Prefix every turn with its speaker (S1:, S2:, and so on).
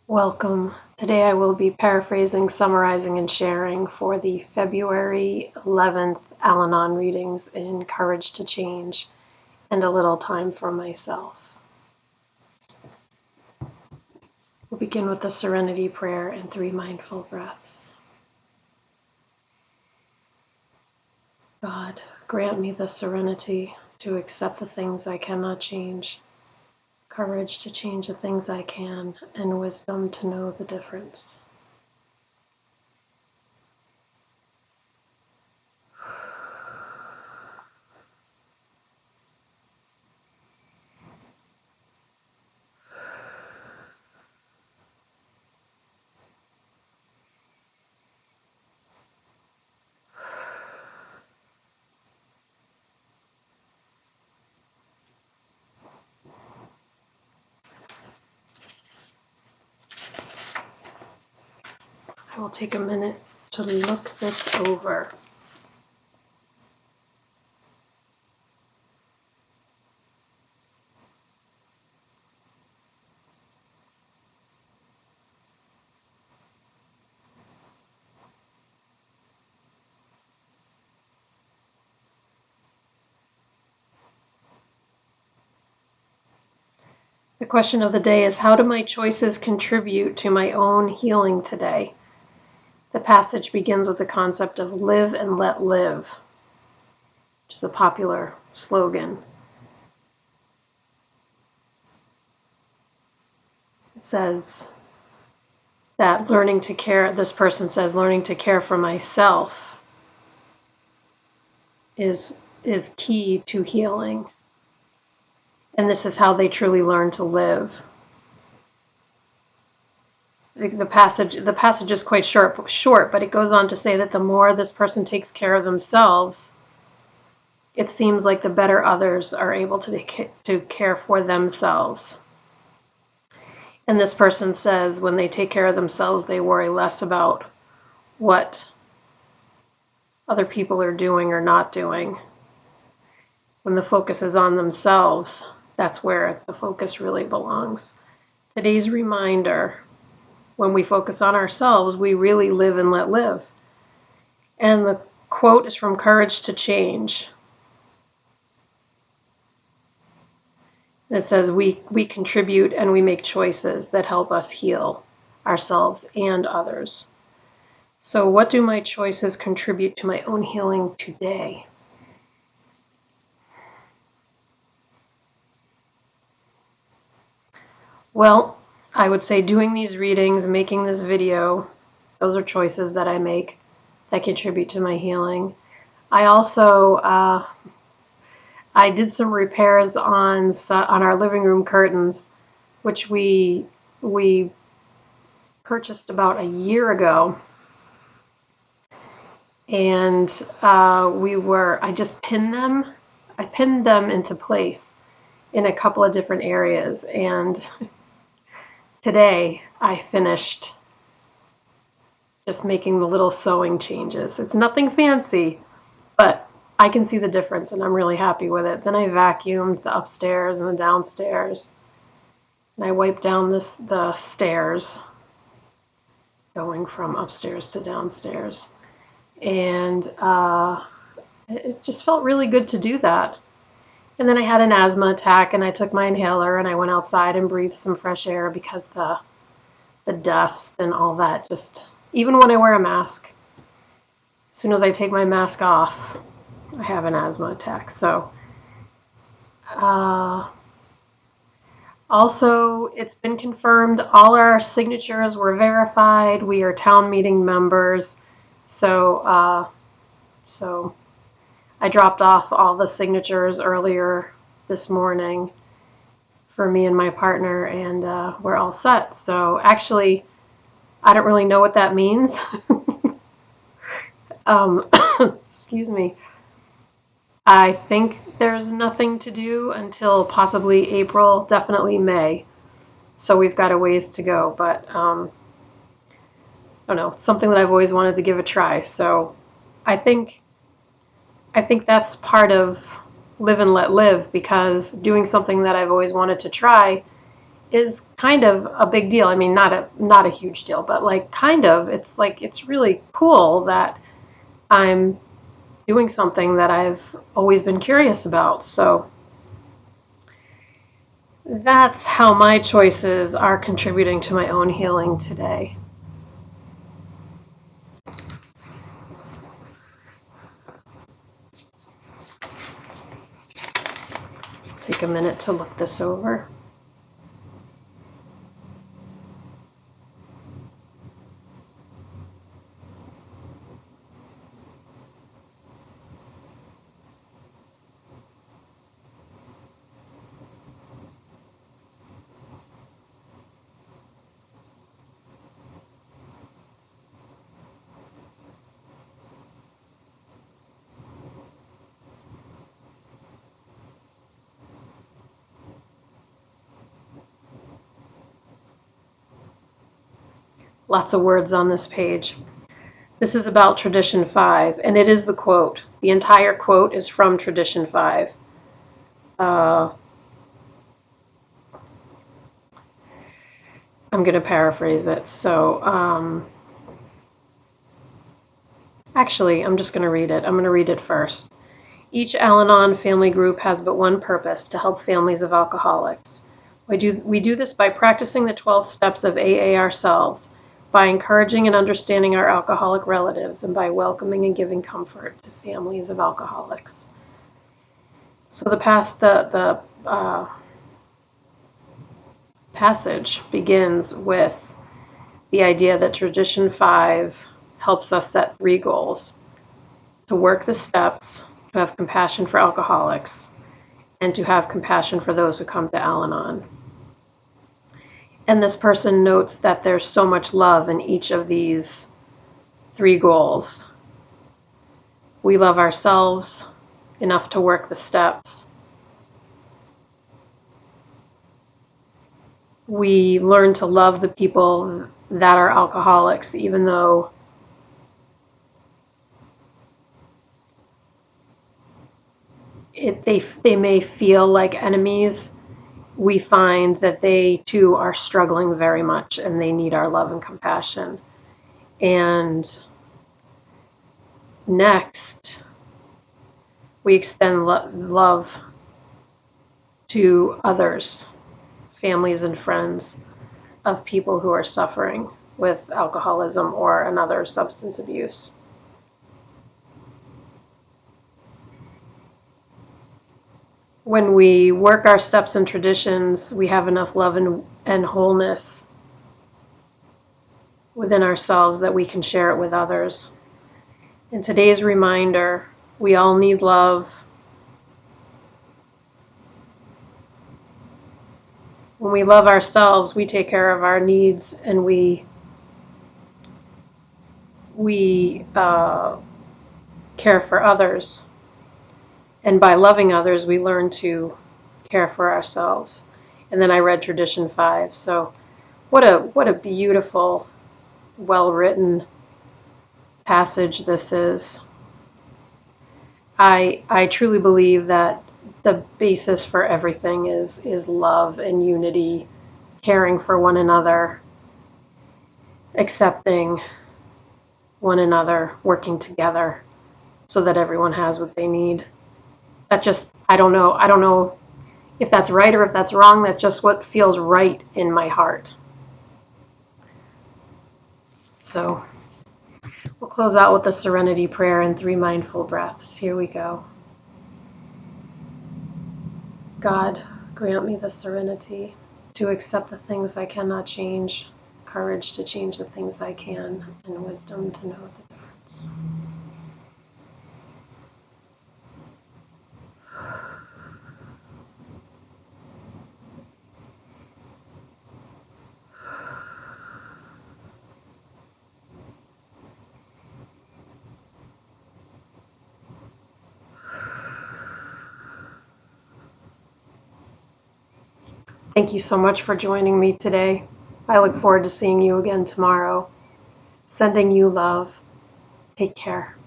S1: Welcome. Today I will be paraphrasing, summarizing, and sharing for the February 11th Al-Anon readings in Courage to Change and a little time for myself. We'll begin with the Serenity Prayer and 3 mindful breaths. God, grant me the serenity to accept the things I cannot change, courage to change the things I can, and wisdom to know the difference. I will take a minute to look this over. The question of the day is, how do my choices contribute to my own healing today? The passage begins with the concept of live and let live, which is a popular slogan. It says that this person says, learning to care for myself is key to healing. And this is how they truly learn to live. The passage is quite short, but it goes on to say that the more this person takes care of themselves, it seems like the better others are able to care for themselves. And this person says when they take care of themselves, they worry less about what other people are doing or not doing. When the focus is on themselves, that's where the focus really belongs. Today's reminder, when we focus on ourselves, we really live and let live. And the quote is from Courage to Change. It says, we contribute and we make choices that help us heal ourselves and others. So what do my choices contribute to my own healing today? Well, I would say doing these readings, making this video, those are choices that I make that contribute to my healing. I also I did some repairs on our living room curtains, which we purchased about a year ago, and I just pinned them. I pinned them into place in a couple of different areas, and today I finished just making the little sewing changes. It's nothing fancy, but I can see the difference and I'm really happy with it. Then I vacuumed the upstairs and the downstairs, and I wiped down the stairs going from upstairs to downstairs. And it just felt really good to do that. And then I had an asthma attack and I took my inhaler and I went outside and breathed some fresh air because the dust and all that, just, even when I wear a mask, as soon as I take my mask off, I have an asthma attack. So also, it's been confirmed all our signatures were verified. We are town meeting members. So I dropped off all the signatures earlier this morning for me and my partner, and we're all set. So actually, I don't really know what that means. Excuse me. I think there's nothing to do until possibly April, definitely May. So we've got a ways to go, but I don't know, it's something that I've always wanted to give a try. So I think that's part of live and let live, because doing something that I've always wanted to try is kind of a big deal. I mean, not a huge deal, but like kind of. It's like it's really cool that I'm doing something that I've always been curious about. So that's how my choices are contributing to my own healing today. Take a minute to look this over. Lots of words on this page. This is about Tradition 5, and it is the quote. The entire quote is from Tradition 5. I'm going to paraphrase it. So, actually, I'm just going to read it. I'm going to read it first. Each Al-Anon family group has but one purpose: to help families of alcoholics. We do this by practicing the 12 steps of AA ourselves, by encouraging and understanding our alcoholic relatives, and by welcoming and giving comfort to families of alcoholics. So the passage begins with the idea that Tradition 5 helps us set 3 goals: to work the steps, to have compassion for alcoholics, and to have compassion for those who come to Al-Anon. And this person notes that there's so much love in each of these 3 goals. We love ourselves enough to work the steps. We learn to love the people that are alcoholics, even though they may feel like enemies. We find that they too are struggling very much and they need our love and compassion. And next, we extend love to others, families and friends of people who are suffering with alcoholism or another substance abuse. When we work our steps and traditions, we have enough love and wholeness within ourselves that we can share it with others. In today's reminder, we all need love. When we love ourselves, we take care of our needs, and we care for others. And by loving others, we learn to care for ourselves. And then I read Tradition 5. So what a beautiful, well-written passage this is. I truly believe that the basis for everything is love and unity, caring for one another, accepting one another, working together so that everyone has what they need. That just, I don't know if that's right or if that's wrong. That's just what feels right in my heart. So we'll close out with the Serenity Prayer and 3 mindful breaths. Here we go. God, grant me the serenity to accept the things I cannot change, courage to change the things I can, and wisdom to know the difference. Thank you so much for joining me today. I look forward to seeing you again tomorrow. Sending you love. Take care.